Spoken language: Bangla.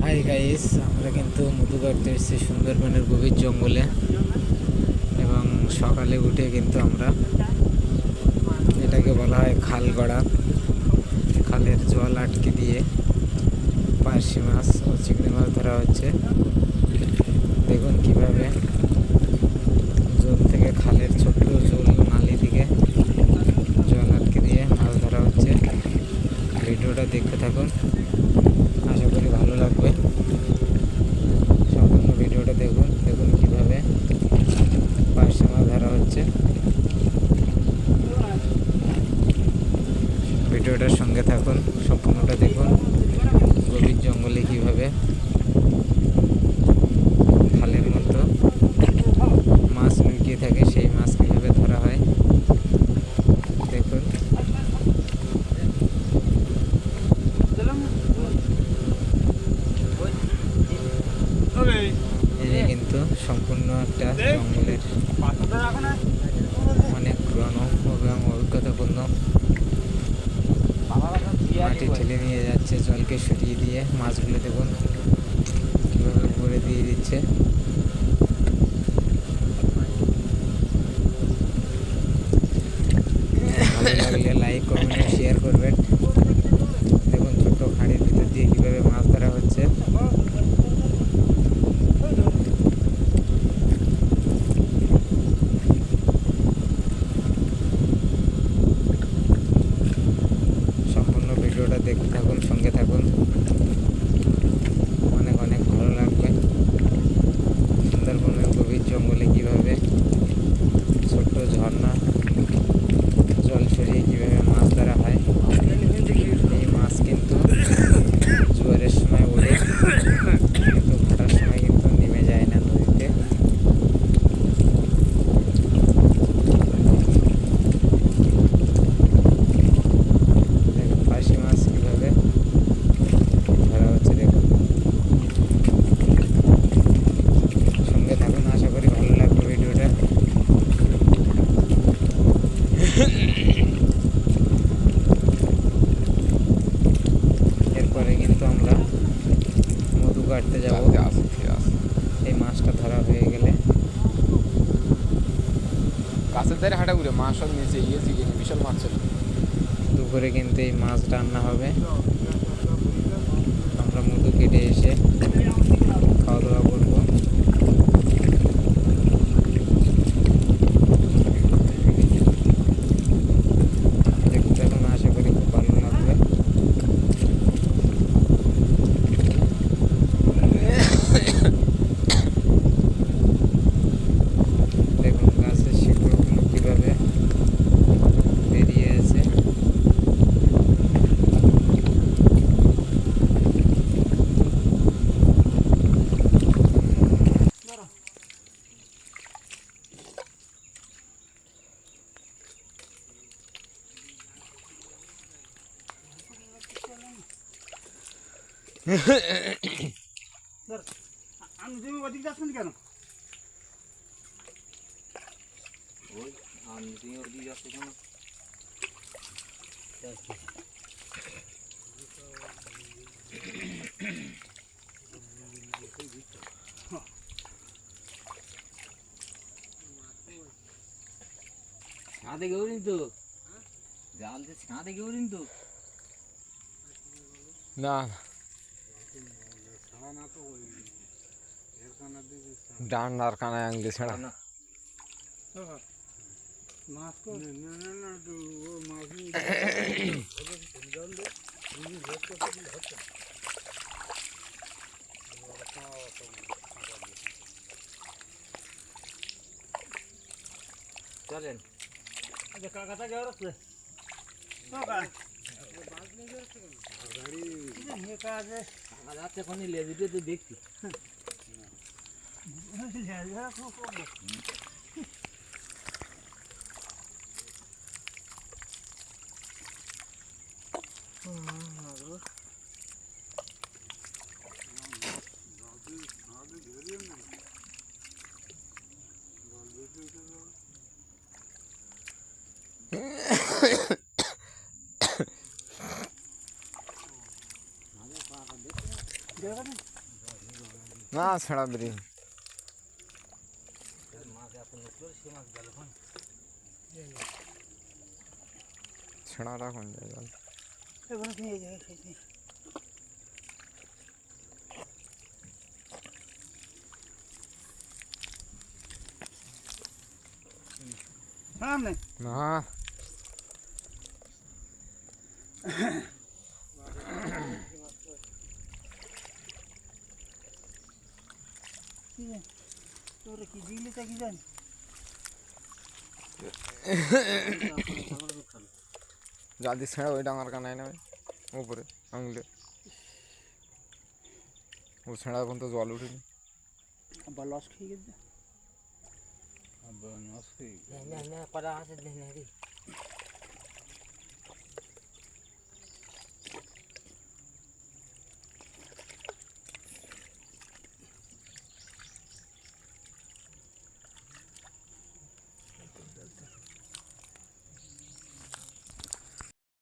হাই গাইস, আমরা কিন্তু মধু কাটতে এসেছি সুন্দরবনের গভীর জঙ্গলে। এবং সকালে উঠে কিন্তু আমরা এটাকে বলা হয় খাল গড়া। খালের জল আটকে দিয়ে পার্শে মাছ ও চিংড়ি মাছ ধরা হচ্ছে। দেখুন কিভাবে জল থেকে, খালের ছোট্ট জল নালি থেকে জল আটকে দিয়ে মাছ ধরা হচ্ছে। ভিডিওটা দেখতে থাকুন, আশা করি ভালো লাগবে। সম্পূর্ণ ভিডিওটা দেখুন। দেখুন কিভাবে পার্শে মাছ ধরা হচ্ছে। ভিডিওটার সঙ্গে থাকুন, সম্পূর্ণটা দেখুন। গভীর জঙ্গলে কিভাবে খালের মতো মাছ লুকিয়ে থাকে, সেই মাছ কিভাবে ধরা হয় দেখুন। এই কিন্তু সম্পূর্ণ একটা জঙ্গলের অনেক পুরানো এবং অভিজ্ঞতাপূর্ণ। মাটি ঠেলে নিয়ে যাচ্ছে, জলকে সরিয়ে দিয়ে মাছগুলো দেখুন কীভাবে ভরে দিয়ে দিচ্ছে। ভালো লাগলে লাইক, কমেন্ট, শেয়ার করবেন। দেখুন ছোট্ট খাঁড়ির ভিতর দিয়ে কীভাবে মাছ ধরা হচ্ছে। সম্পূর্ণ ভিডিওটা দেখতে থাকুন, সঙ্গে থাকুন, অনেক অনেক ভালো লাগবে। সুন্দরবনের গভীর জঙ্গলে কীভাবে ছোট্ট ঝর্ণা জল সরিয়ে কীভাবে মাছ ধরা হয়। এই মাছ কিন্তু জোয়ারের সময় ওঠে, কিন্তু ভাটার সময় কিন্তু নেমে যায় না নদীতে। দেখুন পার্শে মাছ কীভাবে ধরা হচ্ছে, দেখুন। সঙ্গে থাকুন, আশা করি ভালো লাগবে ভিডিওটা। এরপরে কিন্তু আমরা মধু কাটতে যাব। এই মাছটা ধরা হয়ে গেলে গাছের ধারে হাঁটা ঘুরে মাছ সব নিচে গিয়েছি, বিশাল মাছ ছিল। দুপুরে কিন্তু এই মাছ রান্না হবে। আমরা মধু কেটে এসে খাওয়া দাওয়া করবো। দেখতে থাকুন, আশা করি খুব ভালো লাগবে। দেখুন গাছের শিকড়গুলো কীভাবে বেরিয়ে আছে। আমি তুমি ওদিক যাচ্ছেন কেন? ওই আমি তুমি ওদিকে যাচ্ছি কেন? ছাদে কেউ তো জাল দিয়ে ছাদে কেউ তো না ডান্ডার কানায় আঙুলি ছাড়া না। মাছ তো চলেন কাকাটা গেল রে যাচ্ছে কোন লেজুটে তো দেখছি। না ছাড়া বেরি মাছ এখন নতুন সে মাছ গেল কোন ছাড়া রাখুন যায় জল এবারে নিয়ে যায় সেই সামনে না কি জানি তোরা কি দিলি তা কি জানি জলদি ছেড়ে ওই ডাঙার কানায় নেবে উপরে আঙুলে ও ছেঁড়া এখন তো জল উঠেনি আবার লস খেয়ে গেছে না না করা আছে দেখি